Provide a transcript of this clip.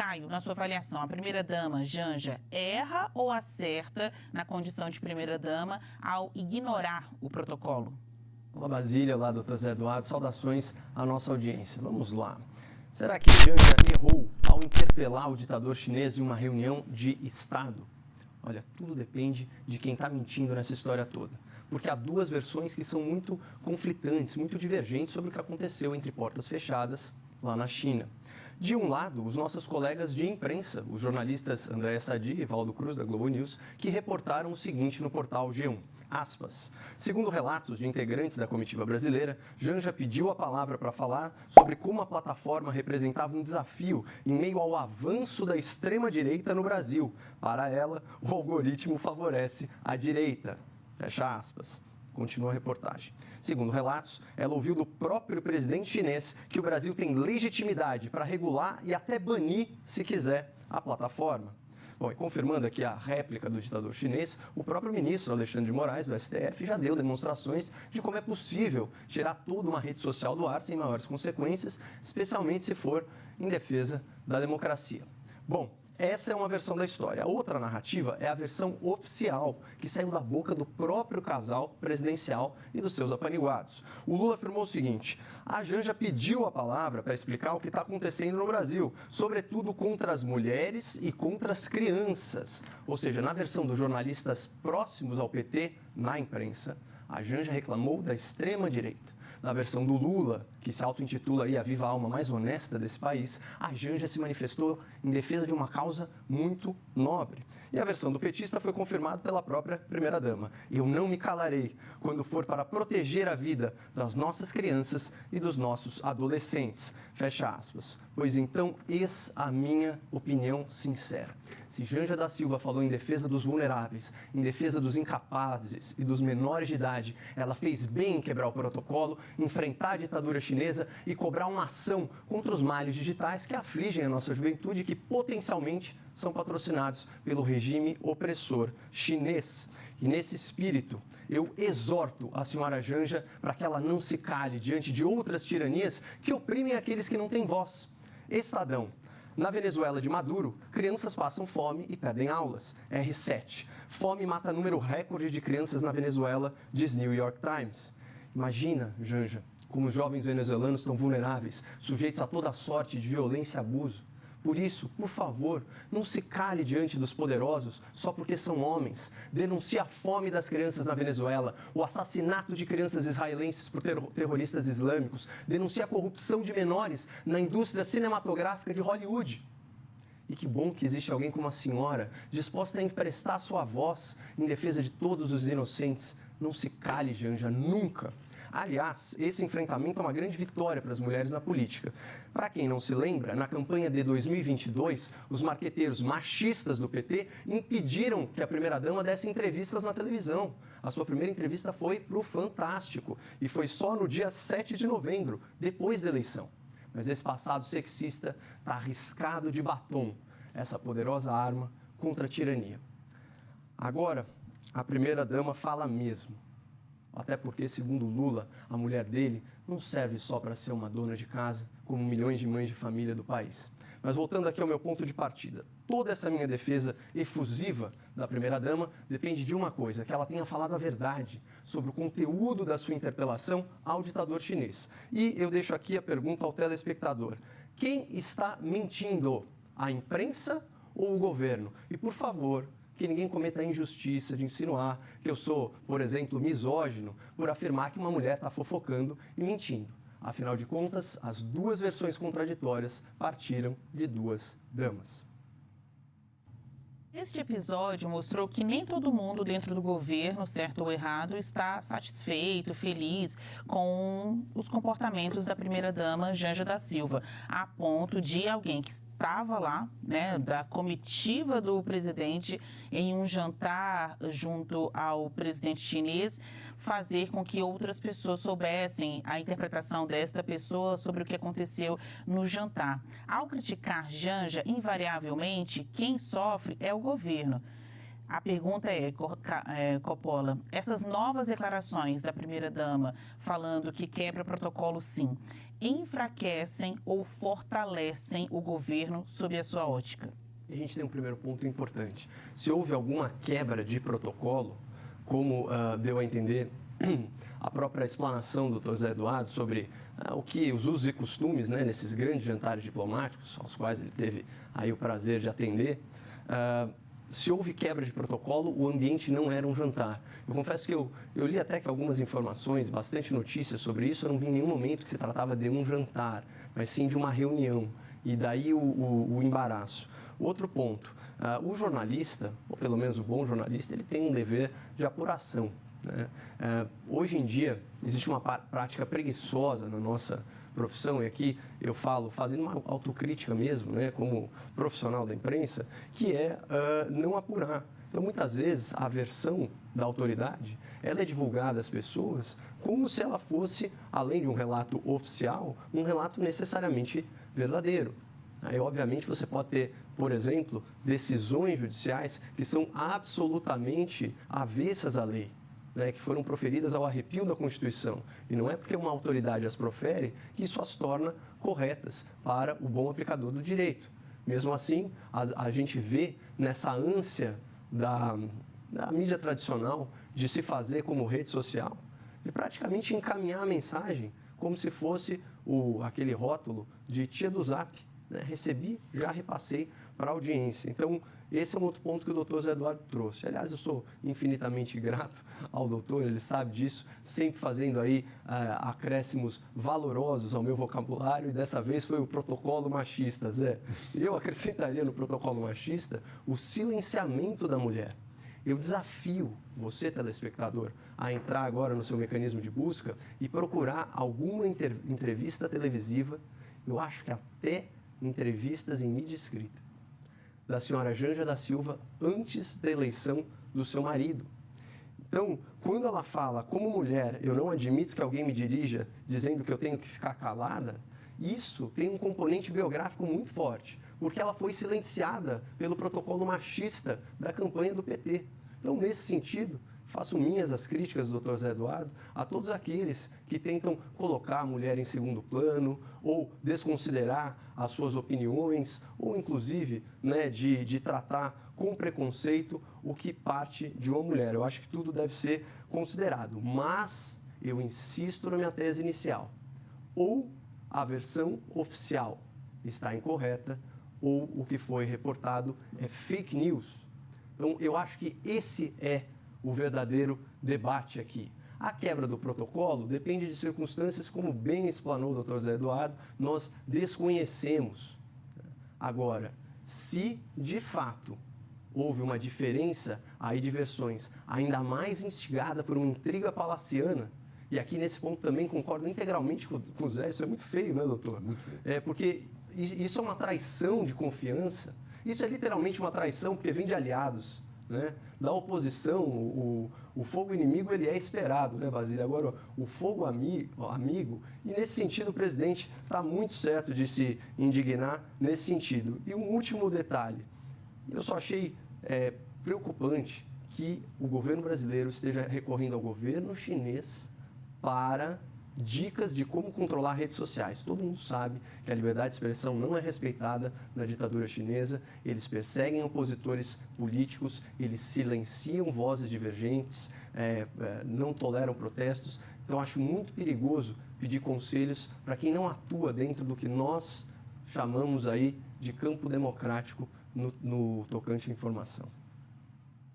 Caio, na sua avaliação, a primeira-dama, Janja, erra ou acerta na condição de primeira-dama ao ignorar o protocolo? Olá, Basília. Olá, doutor Zé Eduardo. Saudações à nossa audiência. Vamos lá. Será que Janja errou ao interpelar o ditador chinês em uma reunião de Estado? Olha, tudo depende de quem está mentindo nessa história toda. Porque há duas versões que são muito conflitantes, muito divergentes sobre o que aconteceu entre portas fechadas lá na China. De um lado, os nossos colegas de imprensa, os jornalistas Andréa Sadi e Valdo Cruz, da Globo News, que reportaram o seguinte no portal G1. Aspas. Segundo relatos de integrantes da comitiva brasileira, Janja pediu a palavra para falar sobre como a plataforma representava um desafio em meio ao avanço da extrema-direita no Brasil. Para ela, o algoritmo favorece a direita. Fecha aspas. Continua a reportagem. Segundo relatos, ela ouviu do próprio presidente chinês que o Brasil tem legitimidade para regular e até banir, se quiser, a plataforma. Bom, e confirmando aqui a réplica do ditador chinês, o próprio ministro Alexandre de Moraes, do STF, já deu demonstrações de como é possível tirar toda uma rede social do ar sem maiores consequências, especialmente se for em defesa da democracia. Bom, essa é uma versão da história. A outra narrativa é a versão oficial, que saiu da boca do próprio casal presidencial e dos seus apaniguados. O Lula afirmou o seguinte: a Janja pediu a palavra para explicar o que está acontecendo no Brasil, sobretudo contra as mulheres e contra as crianças. Ou seja, na versão dos jornalistas próximos ao PT, na imprensa, a Janja reclamou da extrema-direita. Na versão do Lula, que se auto-intitula aí a viva alma mais honesta desse país, a Janja se manifestou em defesa de uma causa muito nobre. E a versão do petista foi confirmada pela própria primeira-dama. Eu não me calarei quando for para proteger a vida das nossas crianças e dos nossos adolescentes. Fecha aspas. Pois então, eis a minha opinião sincera. Se Janja da Silva falou em defesa dos vulneráveis, em defesa dos incapazes e dos menores de idade, ela fez bem em quebrar o protocolo, enfrentar a ditadura chinesa e cobrar uma ação contra os males digitais que afligem a nossa juventude e que potencialmente são patrocinados pelo regime opressor chinês. E nesse espírito, eu exorto a senhora Janja para que ela não se cale diante de outras tiranias que oprimem aqueles que não têm voz. Estadão. Na Venezuela de Maduro, crianças passam fome e perdem aulas. R7. Fome mata número recorde de crianças na Venezuela, diz New York Times. Imagina, Janja, como os jovens venezuelanos estão vulneráveis, sujeitos a toda sorte de violência e abuso. Por isso, por favor, não se cale diante dos poderosos só porque são homens. Denuncie a fome das crianças na Venezuela, o assassinato de crianças israelenses por terroristas islâmicos. Denuncie a corrupção de menores na indústria cinematográfica de Hollywood. E que bom que existe alguém como a senhora, disposta a emprestar sua voz em defesa de todos os inocentes. Não se cale, Janja, nunca. Aliás, esse enfrentamento é uma grande vitória para as mulheres na política. Para quem não se lembra, na campanha de 2022, os marqueteiros machistas do PT impediram que a primeira-dama desse entrevistas na televisão. A sua primeira entrevista foi para o Fantástico e foi só no dia 7 de novembro, depois da eleição. Mas esse passado sexista está arriscado de batom, essa poderosa arma contra a tirania. Agora, a primeira-dama fala mesmo. Até porque, segundo Lula, a mulher dele não serve só para ser uma dona de casa, como milhões de mães de família do país. Mas voltando aqui ao meu ponto de partida, toda essa minha defesa efusiva da primeira-dama depende de uma coisa, que ela tenha falado a verdade sobre o conteúdo da sua interpelação ao ditador chinês. E eu deixo aqui a pergunta ao telespectador: quem está mentindo? A imprensa ou o governo? E, por favor, que ninguém cometa a injustiça de insinuar que eu sou, por exemplo, misógino por afirmar que uma mulher está fofocando e mentindo. Afinal de contas, as duas versões contraditórias partiram de duas damas. Este episódio mostrou que nem todo mundo dentro do governo, certo ou errado, está satisfeito, feliz com os comportamentos da primeira-dama Janja da Silva, a ponto de alguém que estava lá, né, da comitiva do presidente, em um jantar junto ao presidente chinês, fazer com que outras pessoas soubessem a interpretação desta pessoa sobre o que aconteceu no jantar. Ao criticar Janja, invariavelmente, quem sofre é o governo. A pergunta é, Coppola, essas novas declarações da primeira-dama falando que quebra protocolo sim, enfraquecem ou fortalecem o governo sob a sua ótica? A gente tem um primeiro ponto importante. Se houve alguma quebra de protocolo, como deu a entender a própria explanação do Dr. Zé Eduardo sobre os usos e costumes, né, nesses grandes jantares diplomáticos, aos quais ele teve aí o prazer de atender, se houve quebra de protocolo, o ambiente não era um jantar. Eu confesso que eu li até que algumas informações, bastante notícias sobre isso, eu não vi em nenhum momento que se tratava de um jantar, mas sim de uma reunião, e daí o embaraço. Outro ponto, o jornalista, ou pelo menos o bom jornalista, ele tem um dever de apuração, né? Hoje em dia, existe uma prática preguiçosa na nossa profissão, e aqui eu falo fazendo uma autocrítica mesmo, né, como profissional da imprensa, que é não apurar. Então, muitas vezes, a versão da autoridade, ela é divulgada às pessoas como se ela fosse, além de um relato oficial, um relato necessariamente verdadeiro. Aí, obviamente, você pode ter, por exemplo, decisões judiciais que são absolutamente avessas à lei, né, que foram proferidas ao arrepio da Constituição. E não é porque uma autoridade as profere que isso as torna corretas para o bom aplicador do direito. Mesmo assim, a gente vê nessa ânsia da mídia tradicional de se fazer como rede social, de praticamente encaminhar a mensagem como se fosse aquele rótulo de tia do Zap. Recebi, já repassei para a audiência. Então, esse é um outro ponto que o doutor Zé Eduardo trouxe. Aliás, eu sou infinitamente grato ao doutor, ele sabe disso, sempre fazendo aí acréscimos valorosos ao meu vocabulário, e dessa vez foi o protocolo machista, Zé. Eu acrescentaria no protocolo machista o silenciamento da mulher. Eu desafio você, telespectador, a entrar agora no seu mecanismo de busca e procurar alguma entrevista televisiva, eu acho que até entrevistas em mídia escrita, da senhora Janja da Silva antes da eleição do seu marido. Então, quando ela fala, como mulher, eu não admito que alguém me dirija dizendo que eu tenho que ficar calada, isso tem um componente biográfico muito forte, porque ela foi silenciada pelo protocolo machista da campanha do PT. Então, nesse sentido, faço minhas as críticas do Dr. Zé Eduardo a todos aqueles que tentam colocar a mulher em segundo plano ou desconsiderar as suas opiniões ou, inclusive, né, de tratar com preconceito o que parte de uma mulher. Eu acho que tudo deve ser considerado, mas eu insisto na minha tese inicial. Ou a versão oficial está incorreta ou o que foi reportado é fake news. Então, eu acho que esse é o verdadeiro debate aqui. A quebra do protocolo depende de circunstâncias, como bem explanou o Dr. Zé Eduardo, nós desconhecemos. Agora, se de fato houve uma diferença aí de versões, ainda mais instigada por uma intriga palaciana, e aqui nesse ponto também concordo integralmente com o Zé, isso é muito feio, né, doutor? Muito feio. Porque isso é uma traição de confiança, isso é literalmente uma traição porque vem de aliados. Né? Da oposição, o fogo inimigo ele é esperado, né, Basílio? Agora, o fogo amigo, e nesse sentido o presidente está muito certo de se indignar nesse sentido. E um último detalhe, eu só achei preocupante que o governo brasileiro esteja recorrendo ao governo chinês para dicas de como controlar redes sociais. Todo mundo sabe que a liberdade de expressão não é respeitada na ditadura chinesa, eles perseguem opositores políticos, eles silenciam vozes divergentes, não toleram protestos. Então, acho muito perigoso pedir conselhos para quem não atua dentro do que nós chamamos aí de campo democrático no tocante à informação.